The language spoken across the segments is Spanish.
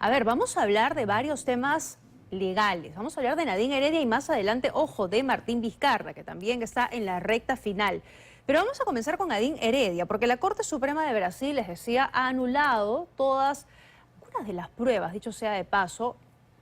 A ver, vamos a hablar de varios temas legales. Vamos a hablar de Nadine Heredia y más adelante, ojo, de Martín Vizcarra, que también está en la recta final. Pero vamos a comenzar con Nadine Heredia, porque la Corte Suprema de Brasil, les decía, ha anulado algunas de las pruebas, dicho sea de paso,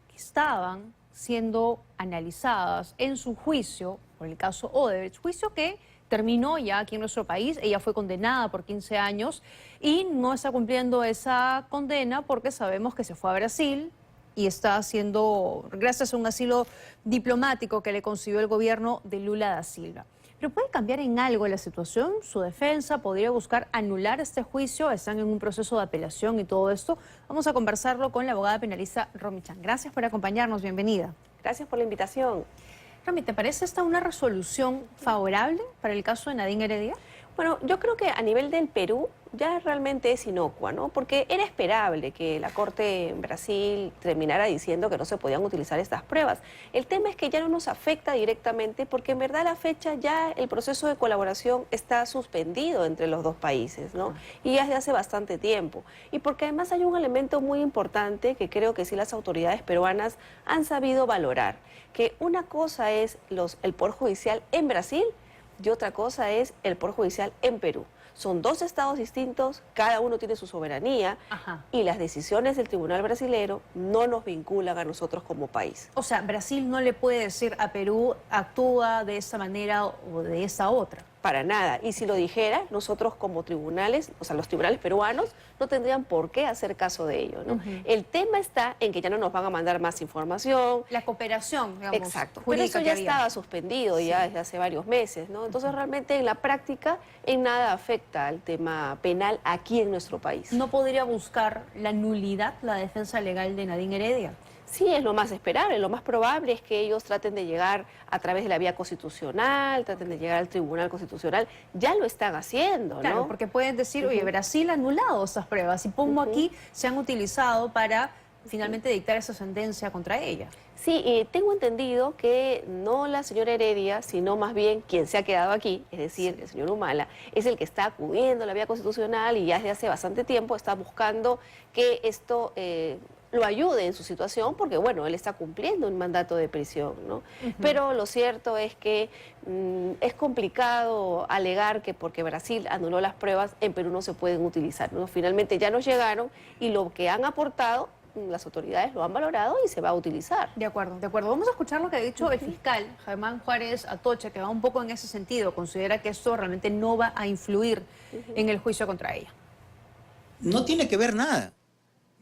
que estaban siendo analizadas en su juicio por el caso Odebrecht, juicio que terminó ya aquí en nuestro país. Ella fue condenada por 15 años y no está cumpliendo esa condena porque sabemos que se fue a Brasil y está haciendo, gracias a un asilo diplomático que le consiguió el gobierno de Lula da Silva. ¿Pero puede cambiar en algo la situación? ¿Su defensa podría buscar anular este juicio? Están en un proceso de apelación y todo esto. Vamos a conversarlo con la abogada penalista Romy Chan. Gracias por acompañarnos, bienvenida. Gracias por la invitación. Romy, ¿te parece esta una resolución favorable para el caso de Nadine Heredia? Bueno, yo creo que a nivel del Perú ya realmente es inocua, ¿no? Porque era esperable que la Corte en Brasil terminara diciendo que no se podían utilizar estas pruebas. El tema es que ya no nos afecta directamente porque en verdad a la fecha ya el proceso de colaboración está suspendido entre los dos países, ¿no? Y ya desde hace bastante tiempo. Y porque además hay un elemento muy importante que creo que sí las autoridades peruanas han sabido valorar, que una cosa es el Poder Judicial en Brasil y otra cosa es el Poder Judicial en Perú. Son dos estados distintos, cada uno tiene su soberanía. Ajá. Y las decisiones del Tribunal Brasilero no nos vinculan a nosotros como país. O sea, Brasil no le puede decir a Perú, actúa de esta manera o de esa otra. Para nada. Y si lo dijera, nosotros como tribunales, o sea, los tribunales peruanos, no tendrían por qué hacer caso de ello, ¿no? El tema está en que ya no nos van a mandar más información. La cooperación, digamos. Exacto. Pero eso ya estaba suspendido ya desde hace varios meses, ¿no? Entonces realmente en la práctica en nada afecta al tema penal aquí en nuestro país. ¿No podría buscar la nulidad, la defensa legal de Nadine Heredia? Sí, es lo más esperable. Lo más probable es que ellos traten de llegar a través de la vía constitucional, traten de llegar al Tribunal Constitucional. Ya lo están haciendo, ¿no? Claro, porque pueden decir, oye, Brasil ha anulado esas pruebas y pongo aquí, se han utilizado para finalmente dictar esa sentencia contra ella. Sí, tengo entendido que no la señora Heredia, sino más bien quien se ha quedado aquí, es decir, el señor Humala, es el que está acudiendo a la vía constitucional y ya desde hace bastante tiempo está buscando que esto lo ayude en su situación, porque bueno, él está cumpliendo un mandato de prisión, ¿no? Pero lo cierto es que es complicado alegar que porque Brasil anuló las pruebas, en Perú no se pueden utilizar, ¿no? Finalmente ya nos llegaron y lo que han aportado las autoridades lo han valorado y se va a utilizar. De acuerdo, de acuerdo. Vamos a escuchar lo que ha dicho el fiscal Germán Juárez Atoche, que va un poco en ese sentido. Considera que esto realmente no va a influir en el juicio contra ella. No tiene que ver nada,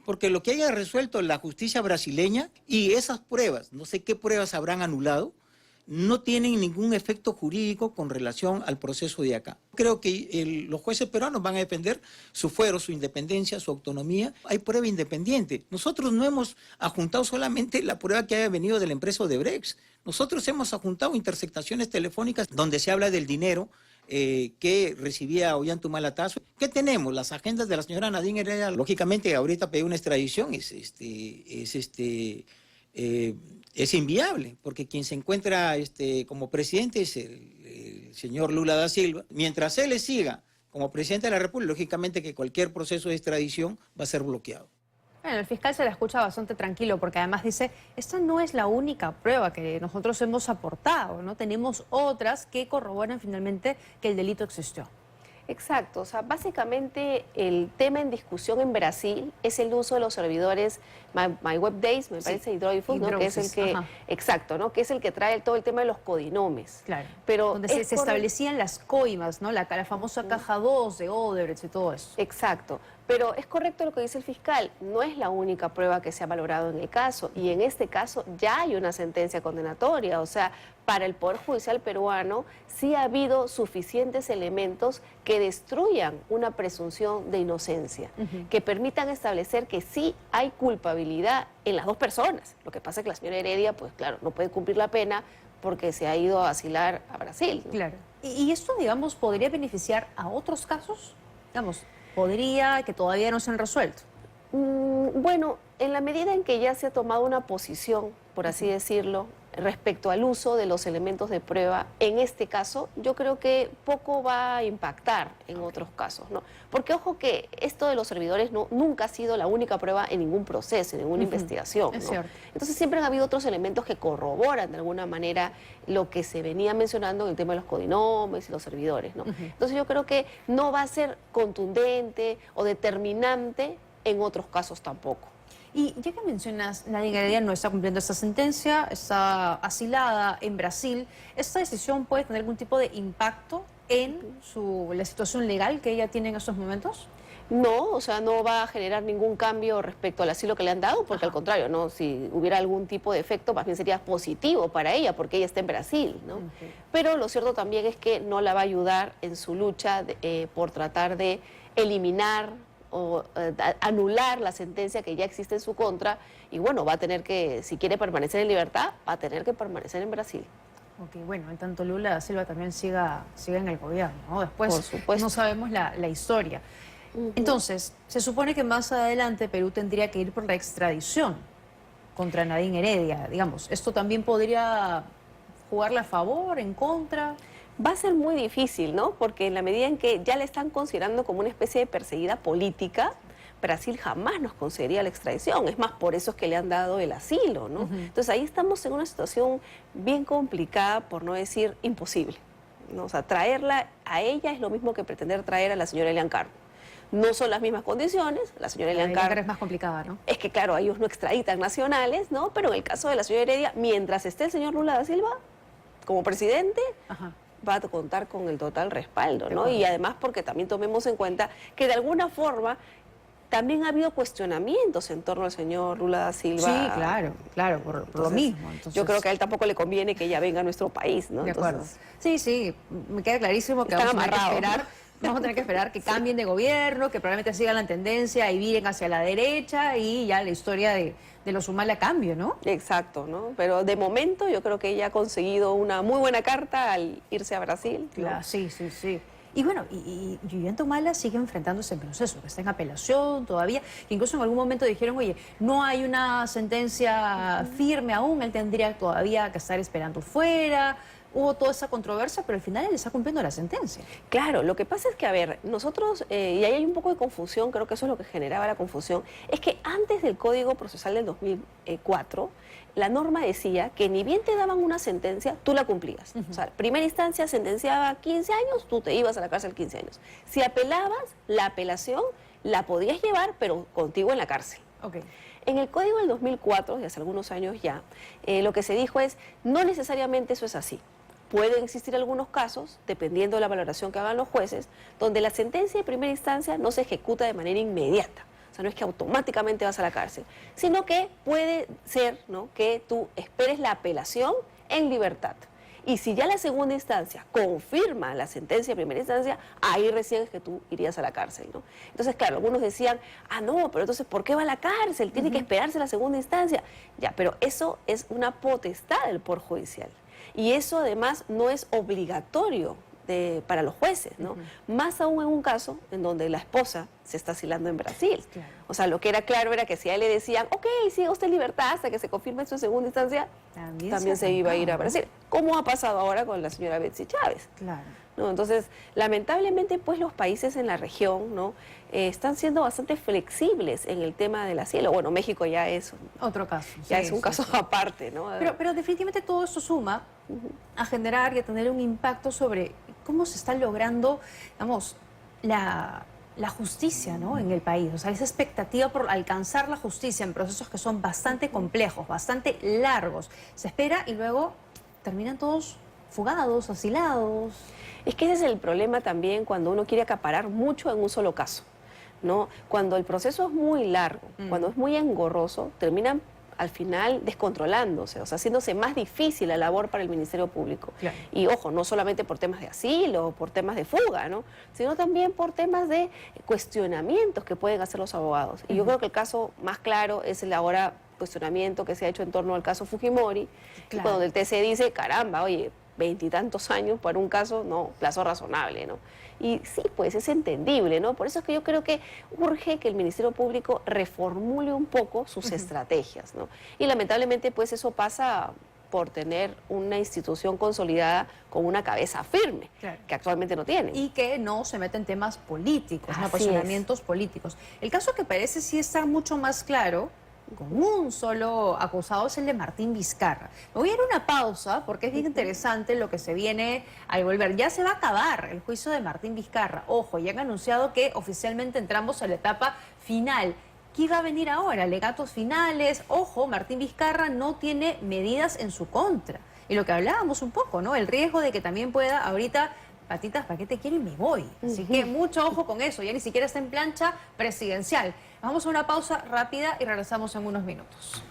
porque lo que haya resuelto la justicia brasileña y esas pruebas, no sé qué pruebas habrán anulado, no tienen ningún efecto jurídico con relación al proceso de acá. Creo que los jueces peruanos van a defender su fuero, su independencia, su autonomía. Hay prueba independiente. Nosotros no hemos adjuntado solamente la prueba que haya venido de la empresa Odebrecht. Nosotros hemos adjuntado interceptaciones telefónicas donde se habla del dinero que recibía Ollanta Humala. ¿Qué tenemos? Las agendas de la señora Nadine Heredia. Lógicamente, ahorita pedir una extradición es inviable, porque quien se encuentra como presidente es el señor Lula da Silva. Mientras él le siga como presidente de la República, lógicamente que cualquier proceso de extradición va a ser bloqueado. Bueno, el fiscal se la escucha bastante tranquilo porque además dice, esta no es la única prueba que nosotros hemos aportado, ¿no? Tenemos otras que corroboran finalmente que el delito existió. Exacto, o sea, básicamente el tema en discusión en Brasil es el uso de los servidores MyWebDays, me parece, Hidroifus, ¿no? Que es el que, exacto, ¿no? Que es el que trae todo el tema de los codinomes. Claro, pero donde se establecían las coimas, ¿no? La famosa caja 2 de Odebrecht y todo eso. Exacto, pero es correcto lo que dice el fiscal, no es la única prueba que se ha valorado en el caso, y en este caso ya hay una sentencia condenatoria, o sea, para el Poder Judicial peruano sí ha habido suficientes elementos que destruyan una presunción de inocencia, que permitan establecer que sí hay culpabilidad en las dos personas. Lo que pasa es que la señora Heredia, pues claro, no puede cumplir la pena porque se ha ido a asilar a Brasil, ¿no? Claro. ¿Y esto, digamos, podría beneficiar a otros casos? Digamos, podría que todavía no se han resuelto. Bueno, en la medida en que ya se ha tomado una posición, por así decirlo, respecto al uso de los elementos de prueba, en este caso, yo creo que poco va a impactar en otros casos, ¿no? Porque ojo que esto de los servidores nunca ha sido la única prueba en ningún proceso, en ninguna investigación, ¿no? Es cierto. Entonces siempre han habido otros elementos que corroboran de alguna manera lo que se venía mencionando en el tema de los codinomes y los servidores, ¿no? Entonces yo creo que no va a ser contundente o determinante en otros casos tampoco. Y ya que mencionas, Nadine Heredia no está cumpliendo esta sentencia, está asilada en Brasil, ¿esta decisión puede tener algún tipo de impacto en la situación legal que ella tiene en estos momentos? No, o sea, no va a generar ningún cambio respecto al asilo que le han dado, porque Ajá. al contrario, ¿no? Si hubiera algún tipo de efecto, más bien sería positivo para ella, porque ella está en Brasil, ¿no? Okay. Pero lo cierto también es que no la va a ayudar en su lucha por tratar de eliminar o anular la sentencia que ya existe en su contra, y bueno, va a tener que, si quiere permanecer en libertad, va a tener que permanecer en Brasil. Ok, bueno, en tanto Lula da Silva también siga en el gobierno, ¿no? Después Por supuesto. no sabemos la historia. Entonces, se supone que más adelante Perú tendría que ir por la extradición contra Nadine Heredia, digamos. ¿Esto también podría jugarle a favor, en contra? Va a ser muy difícil, ¿no? Porque en la medida en que ya le están considerando como una especie de perseguida política, Brasil jamás nos concedería la extradición. Es más, por eso es que le han dado el asilo, ¿no? Entonces ahí estamos en una situación bien complicada, por no decir imposible, ¿no? O sea, traerla a ella es lo mismo que pretender traer a la señora Elian Carmo. No son las mismas condiciones, la señora Elian Carmo es más complicada, ¿no? es que, claro, ellos no extraditan nacionales, ¿no? Pero en el caso de la señora Heredia, mientras esté el señor Lula da Silva como presidente, Ajá. va a contar con el total respaldo, De ¿no? acuerdo. Y además porque también tomemos en cuenta que de alguna forma también ha habido cuestionamientos en torno al señor Lula da Silva. Sí, claro, por lo Entonces, mismo. Entonces, yo creo que a él tampoco le conviene que ella venga a nuestro país, ¿no? de acuerdo. Entonces, Sí, me queda clarísimo que Están vamos a tener que amarrados, esperar. Vamos a tener que esperar que cambien de gobierno, que probablemente sigan la tendencia y viren hacia la derecha y ya la historia de los Humala cambie, ¿no? exacto, ¿no? Pero de momento yo creo que ella ha conseguido una muy buena carta al irse a Brasil, ¿no? Claro, sí. Y bueno, y Ollanta Humala sigue enfrentándose en proceso, que está en apelación todavía, que incluso en algún momento dijeron, oye, no hay una sentencia firme aún, él tendría todavía que estar esperando fuera. Hubo toda esa controversia, pero al final él está cumpliendo la sentencia. Claro, lo que pasa es que, a ver, nosotros, y ahí hay un poco de confusión, creo que eso es lo que generaba la confusión, es que antes del Código Procesal del 2004, la norma decía que ni bien te daban una sentencia, tú la cumplías. O sea, primera instancia sentenciaba 15 años, tú te ibas a la cárcel 15 años. Si apelabas, la apelación la podías llevar, pero contigo en la cárcel. Ok. En el Código del 2004, de hace algunos años ya, lo que se dijo es, no necesariamente eso es así. Pueden existir algunos casos, dependiendo de la valoración que hagan los jueces, donde la sentencia de primera instancia no se ejecuta de manera inmediata. O sea, no es que automáticamente vas a la cárcel, sino que puede ser, ¿no?, que tú esperes la apelación en libertad. Y si ya la segunda instancia confirma la sentencia de primera instancia, ahí recién es que tú irías a la cárcel, ¿no? Entonces, claro, algunos decían, no, pero entonces, ¿por qué va a la cárcel? Tiene que esperarse la segunda instancia. Ya, pero eso es una potestad del Poder Judicial. Y eso además no es obligatorio para los jueces, ¿no? Más aún en un caso en donde la esposa se está asilando en Brasil. Claro. O sea, lo que era claro era que si a él le decían, ok, siga usted en libertad hasta que se confirme su segunda instancia, también se iba a ir a Brasil. Como ha pasado ahora con la señora Betsy Chávez. Claro. ¿No? Entonces, lamentablemente, pues los países en la región, ¿no?, están siendo bastante flexibles en el tema del asilo. Bueno, México ya es Otro caso. ya sí, es un sí, caso sí. aparte, ¿no? Pero definitivamente todo esto suma a generar y a tener un impacto sobre cómo se está logrando, digamos, la justicia, ¿no?, en el país. O sea, esa expectativa por alcanzar la justicia en procesos que son bastante complejos, bastante largos. Se espera y luego terminan todos fugados, asilados. Es que ese es el problema también cuando uno quiere acaparar mucho en un solo caso, ¿no? Cuando el proceso es muy largo, cuando es muy engorroso, terminan al final descontrolándose, o sea, haciéndose más difícil la labor para el Ministerio Público. Claro. Y ojo, no solamente por temas de asilo, por temas de fuga, ¿no?, sino también por temas de cuestionamientos que pueden hacer los abogados. Y yo creo que el caso más claro es el ahora cuestionamiento que se ha hecho en torno al caso Fujimori, Claro. cuando el TC dice, caramba, oye, 20 y tantos años para un caso, no, plazo razonable, ¿no? Y sí, pues es entendible, ¿no? Por eso es que yo creo que urge que el Ministerio Público reformule un poco sus estrategias, ¿no? Y lamentablemente, pues eso pasa por tener una institución consolidada con una cabeza firme, Claro. que actualmente no tiene. Y que no se mete en temas políticos, Así no posicionamientos políticos. El caso que parece sí estar mucho más claro, con un solo acusado, es el de Martín Vizcarra. Me voy a ir a una pausa porque es bien interesante lo que se viene al volver. Ya se va a acabar el juicio de Martín Vizcarra. Ojo, ya han anunciado que oficialmente entramos a la etapa final. ¿Qué va a venir ahora? Alegatos finales. Ojo, Martín Vizcarra no tiene medidas en su contra. Y lo que hablábamos un poco, ¿no? El riesgo de que también pueda ahorita, patitas, ¿para qué te quiero y me voy? Así que mucho ojo con eso, ya ni siquiera está en plancha presidencial. Vamos a una pausa rápida y regresamos en unos minutos.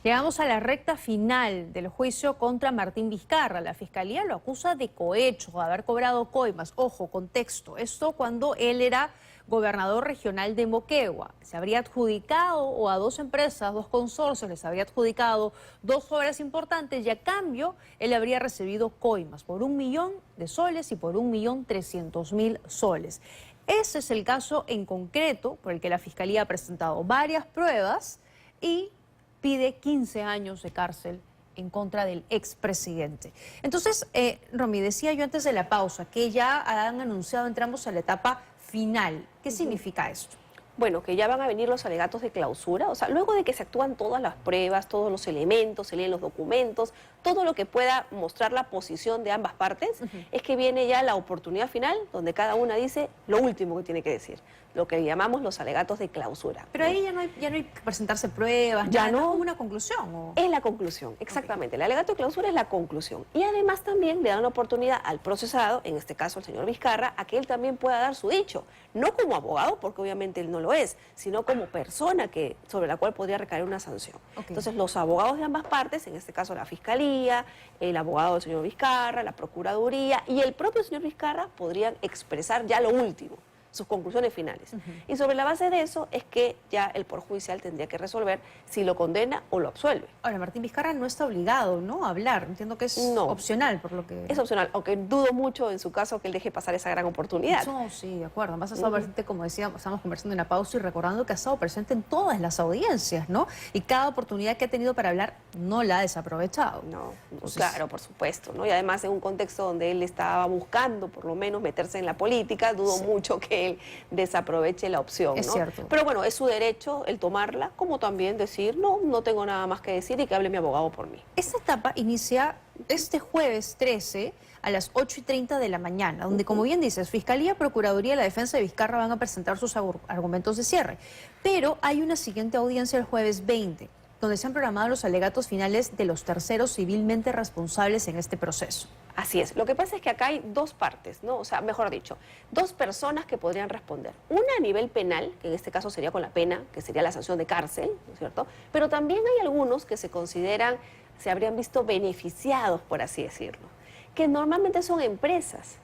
Llegamos a la recta final del juicio contra Martín Vizcarra. La fiscalía lo acusa de cohecho, de haber cobrado coimas. Ojo, contexto. Esto cuando él era gobernador regional de Moquegua. Se habría adjudicado, o a dos empresas, dos consorcios, les habría adjudicado dos obras importantes y a cambio él habría recibido coimas por 1 millón de soles y por 1.300.000 soles. Ese es el caso en concreto por el que la fiscalía ha presentado varias pruebas y pide 15 años de cárcel en contra del expresidente. Entonces, Romy, decía yo antes de la pausa que ya han anunciado entramos a la etapa final. ¿Qué significa esto? Bueno, que ya van a venir los alegatos de clausura, o sea, luego de que se actúan todas las pruebas, todos los elementos, se leen los documentos, todo lo que pueda mostrar la posición de ambas partes, es que viene ya la oportunidad final donde cada una dice lo último que tiene que decir, lo que llamamos los alegatos de clausura. Pero ¿no? ahí ya no hay que presentarse pruebas, Ya nada, no. es como una conclusión. ¿O? Es la conclusión, exactamente. El alegato de clausura es la conclusión. Y además también le dan la oportunidad al procesado, en este caso el señor Vizcarra, a que él también pueda dar su dicho. No como abogado, porque obviamente él no lo es, sino como persona sobre la cual podría recaer una sanción. Entonces los abogados de ambas partes, en este caso la Fiscalía, el abogado del señor Vizcarra, la Procuraduría y el propio señor Vizcarra podrían expresar ya lo último, sus conclusiones finales. Y sobre la base de eso es que ya el Poder Judicial tendría que resolver si lo condena o lo absuelve. Ahora, Martín Vizcarra no está obligado, ¿no?, a hablar. Entiendo que es opcional, por lo que... Es opcional, aunque dudo mucho en su caso que él deje pasar esa gran oportunidad. No, sí, de acuerdo. Además ha estado presente, como decíamos, estamos conversando en la pausa y recordando que ha estado presente en todas las audiencias, ¿no? Y cada oportunidad que ha tenido para hablar no la ha desaprovechado. No, Entonces, claro, por supuesto, ¿no? Y además en un contexto donde él estaba buscando, por lo menos, meterse en la política, dudo mucho que él desaproveche la opción, Es ¿no? cierto. Pero bueno, es su derecho el tomarla, como también decir, no tengo nada más que decir y que hable mi abogado por mí. Esta etapa inicia este jueves 13 a las 8:30 de la mañana, donde, como bien dices, Fiscalía, Procuraduría y la Defensa de Vizcarra van a presentar sus argumentos de cierre. Pero hay una siguiente audiencia el jueves 20, donde se han programado los alegatos finales de los terceros civilmente responsables en este proceso. Así es. Lo que pasa es que acá hay dos partes, ¿no? O sea, mejor dicho, dos personas que podrían responder. Una a nivel penal, que en este caso sería con la pena, que sería la sanción de cárcel, ¿no es cierto? Pero también hay algunos que se consideran, se habrían visto beneficiados, por así decirlo, que normalmente son empresas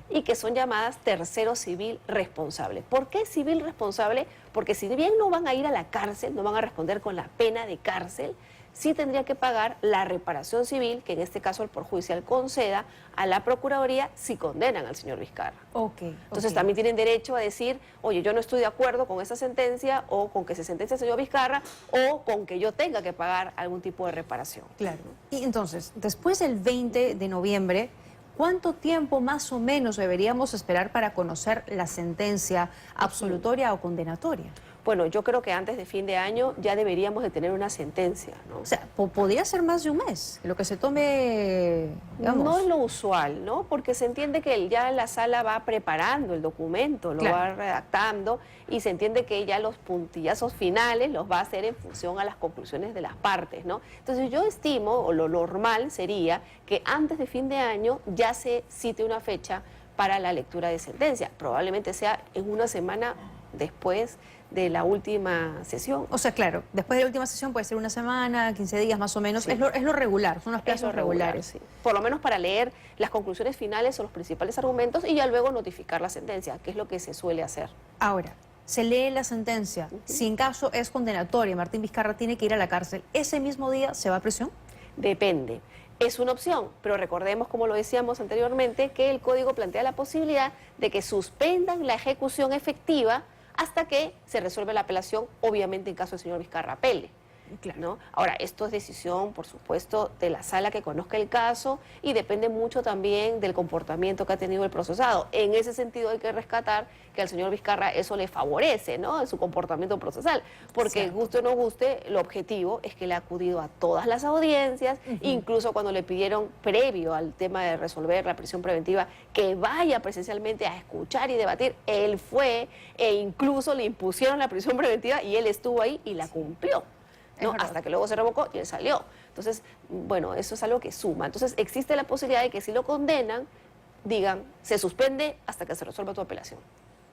y que son llamadas tercero civil responsable. ¿Por qué civil responsable? Porque si bien no van a ir a la cárcel, no van a responder con la pena de cárcel, sí tendría que pagar la reparación civil, que en este caso el Poder Judicial conceda a la Procuraduría si condenan al señor Vizcarra. Entonces también tienen derecho a decir, oye, yo no estoy de acuerdo con esa sentencia o con que se sentencie al señor Vizcarra o con que yo tenga que pagar algún tipo de reparación. Claro. Y entonces, después del 20 de noviembre, ¿cuánto tiempo más o menos deberíamos esperar para conocer la sentencia absolutoria o condenatoria? Bueno, yo creo que antes de fin de año ya deberíamos de tener una sentencia, ¿no? O sea, podría ser más de un mes, lo que se tome, digamos. No es lo usual, ¿no? Porque se entiende que ya la sala va preparando el documento, lo va redactando y se entiende que ya los puntillazos finales los va a hacer en función a las conclusiones de las partes, ¿no? Entonces yo estimo, o lo normal sería, que antes de fin de año ya se cite una fecha para la lectura de sentencia. Probablemente sea en una semana después de la última sesión. O sea, claro, después de la última sesión puede ser una semana, 15 días más o menos, es lo regular, son los plazos regulares. Sí. Por lo menos para leer las conclusiones finales o los principales argumentos y ya luego notificar la sentencia, que es lo que se suele hacer. Ahora, se lee la sentencia, si en caso es condenatoria, Martín Vizcarra tiene que ir a la cárcel, ¿ese mismo día se va a prisión? Depende. Es una opción, pero recordemos, como lo decíamos anteriormente, que el Código plantea la posibilidad de que suspendan la ejecución efectiva hasta que se resuelva la apelación, obviamente en caso del señor Vizcarra apele. Claro. ¿no? Ahora, esto es decisión, por supuesto, de la sala que conozca el caso y depende mucho también del comportamiento que ha tenido el procesado. En ese sentido hay que rescatar que al señor Vizcarra eso le favorece, ¿no?, en su comportamiento procesal, porque Cierto. guste o no guste, el objetivo es que le ha acudido a todas las audiencias, incluso cuando le pidieron previo al tema de resolver la prisión preventiva que vaya presencialmente a escuchar y debatir, él fue e incluso le impusieron la prisión preventiva y él estuvo ahí y la cumplió, ¿no?, hasta que luego se revocó y él salió. Entonces, bueno, eso es algo que suma. Entonces, existe la posibilidad de que si lo condenan, digan, se suspende hasta que se resuelva tu apelación.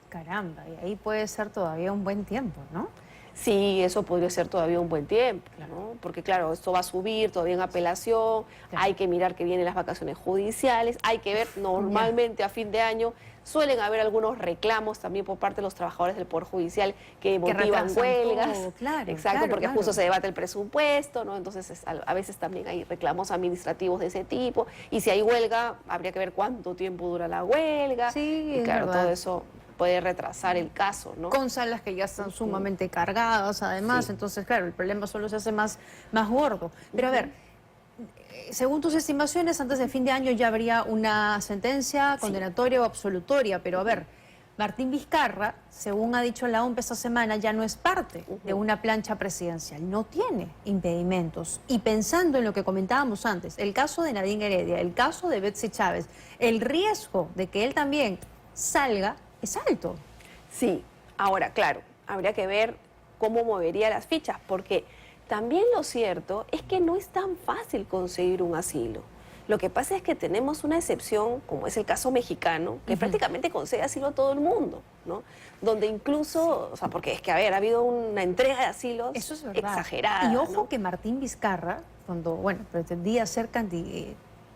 Caramba, y ahí puede ser todavía un buen tiempo, ¿no? Sí, eso podría ser todavía un buen tiempo, ¿no? Porque claro, esto va a subir todavía en apelación, hay que mirar que vienen las vacaciones judiciales, hay que ver, normalmente a fin de año suelen haber algunos reclamos también por parte de los trabajadores del Poder Judicial que motivan retrasan huelgas. todo, claro, Exacto, claro, porque claro. justo se debate el presupuesto, ¿no? Entonces a veces también hay reclamos administrativos de ese tipo, y si hay huelga, habría que ver cuánto tiempo dura la huelga. Sí, y es claro, verdad. todo eso puede retrasar el caso, ¿no? Con salas que ya están sumamente cargadas, además, Sí. entonces, claro, el problema solo se hace más gordo. Pero a ver, según tus estimaciones, antes de fin de año ya habría una sentencia condenatoria o absolutoria, pero a ver, Martín Vizcarra, según ha dicho la OMP esta semana, ya no es parte de una plancha presidencial, no tiene impedimentos. Y pensando en lo que comentábamos antes, el caso de Nadine Heredia, el caso de Betsy Chávez, el riesgo de que él también salga es alto. Sí, ahora, claro, habría que ver cómo movería las fichas, porque también lo cierto es que no es tan fácil conseguir un asilo. Lo que pasa es que tenemos una excepción, como es el caso mexicano, que prácticamente concede asilo a todo el mundo, ¿no? Donde incluso, o sea, porque es que, a ver, ha habido una entrega de asilos Eso es verdad. exagerada. Y ojo ¿no? que Martín Vizcarra, cuando pretendía ser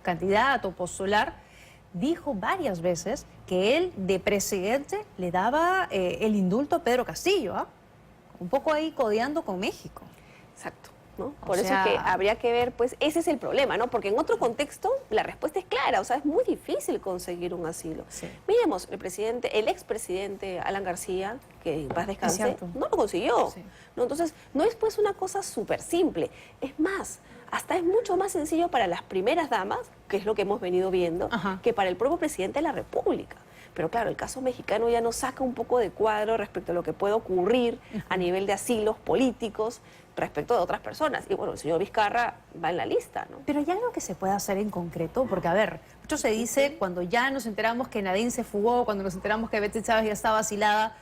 candidato, postular, dijo varias veces que él de presidente le daba el indulto a Pedro Castillo, ¿ah? Un poco ahí codeando con México. Exacto. ¿no? O Por eso sea, es que habría que ver, pues ese es el problema, ¿no? Porque en otro contexto la respuesta es clara, o sea, es muy difícil conseguir un asilo. Sí. Miremos, el expresidente Alan García, que en paz descanse, cierto. no lo consiguió. Sí. ¿No? Entonces, no es pues una cosa súper simple. Es más, hasta es mucho más sencillo para las primeras damas, que es lo que hemos venido viendo, Ajá. que para el propio presidente de la República. Pero claro, el caso mexicano ya nos saca un poco de cuadro respecto a lo que puede ocurrir a nivel de asilos políticos respecto de otras personas. Y bueno, el señor Vizcarra va en la lista, ¿no? Pero hay algo que se puede hacer en concreto, porque a ver, mucho se dice cuando ya nos enteramos que Nadine se fugó, cuando nos enteramos que Betsy Chávez ya estaba asilada,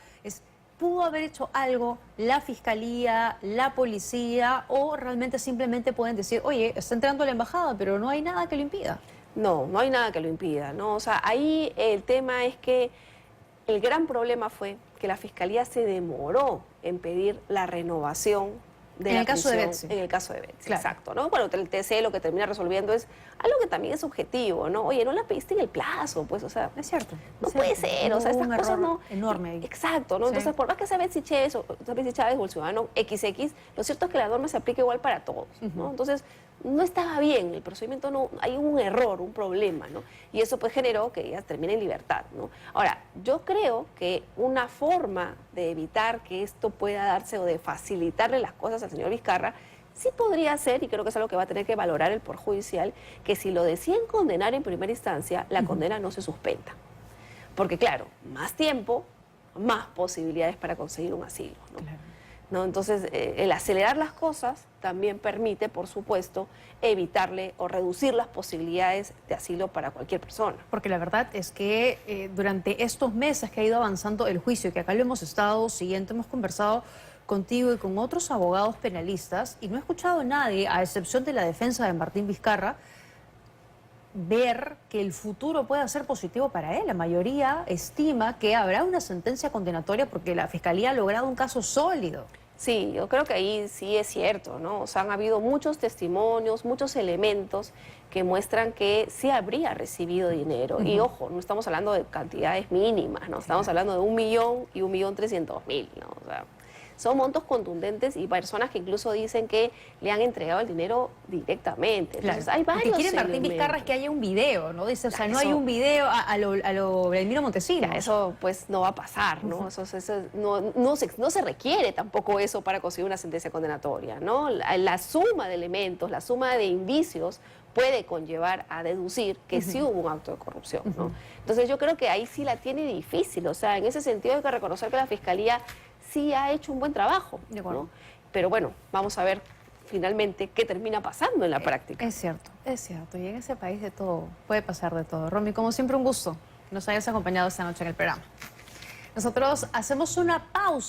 ¿pudo haber hecho algo la fiscalía, la policía, o realmente simplemente pueden decir, oye, está entrando a la embajada, pero no hay nada que lo impida? No, no hay nada que lo impida, ¿no? O sea, ahí el tema es que el gran problema fue que la Fiscalía se demoró en pedir la renovación de En la el caso de prisión. Betsy. En el caso de Betsy, Claro. exacto, ¿no? Bueno, el TC lo que termina resolviendo es algo que también es objetivo, ¿no? Oye, no la pediste en el plazo, pues, o sea... Es cierto. No es puede cierto. ser, o sea, Hubo estas un cosas error no... enorme ahí. Exacto, ¿no? Sí. Entonces, por más que sea Betsy Chávez o el ciudadano XX, lo cierto es que la norma se aplica igual para todos, ¿no? Entonces, no estaba bien, el procedimiento no... Hay un error, un problema, ¿no? Y eso pues generó que ella termine en libertad, ¿no? Ahora, yo creo que una forma de evitar que esto pueda darse o de facilitarle las cosas al señor Vizcarra sí podría ser, y creo que es algo que va a tener que valorar el Poder Judicial, que si lo deciden condenar en primera instancia, la condena no se suspenda. Porque claro, más tiempo, más posibilidades para conseguir un asilo, ¿no? Claro. ¿No? Entonces, el acelerar las cosas también permite, por supuesto, evitarle o reducir las posibilidades de asilo para cualquier persona. Porque la verdad es que durante estos meses que ha ido avanzando el juicio, que acá lo hemos estado siguiendo, hemos conversado contigo y con otros abogados penalistas, y no he escuchado a nadie, a excepción de la defensa de Martín Vizcarra, ver que el futuro pueda ser positivo para él. La mayoría estima que habrá una sentencia condenatoria porque la Fiscalía ha logrado un caso sólido. Sí, yo creo que ahí sí es cierto, ¿no? O sea, han habido muchos testimonios, muchos elementos que muestran que sí habría recibido dinero. Y ojo, no estamos hablando de cantidades mínimas, ¿no? Estamos hablando de 1 millón y 1.300.000, ¿no? O sea, son montos contundentes y personas que incluso dicen que le han entregado el dinero directamente. Entonces, hay varios Lo que quiere Martín elementos. Vizcarra es que haya un video, ¿no? Dice, o sea, no Eso- hay un video a lo Vladimiro Montesinos. Ya, eso pues no va a pasar, ¿no? Eso no se requiere tampoco eso para conseguir una sentencia condenatoria, ¿no? La suma de elementos, la suma de indicios puede conllevar a deducir que sí hubo un acto de corrupción, ¿no? Entonces yo creo que ahí sí la tiene difícil, o sea, en ese sentido hay que reconocer que la Fiscalía sí ha hecho un buen trabajo, De acuerdo. ¿no? Pero bueno, vamos a ver finalmente qué termina pasando en la práctica. Es cierto, y en ese país de todo, puede pasar de todo. Romy, como siempre, un gusto que nos hayas acompañado esta noche en el programa. Nosotros hacemos una pausa.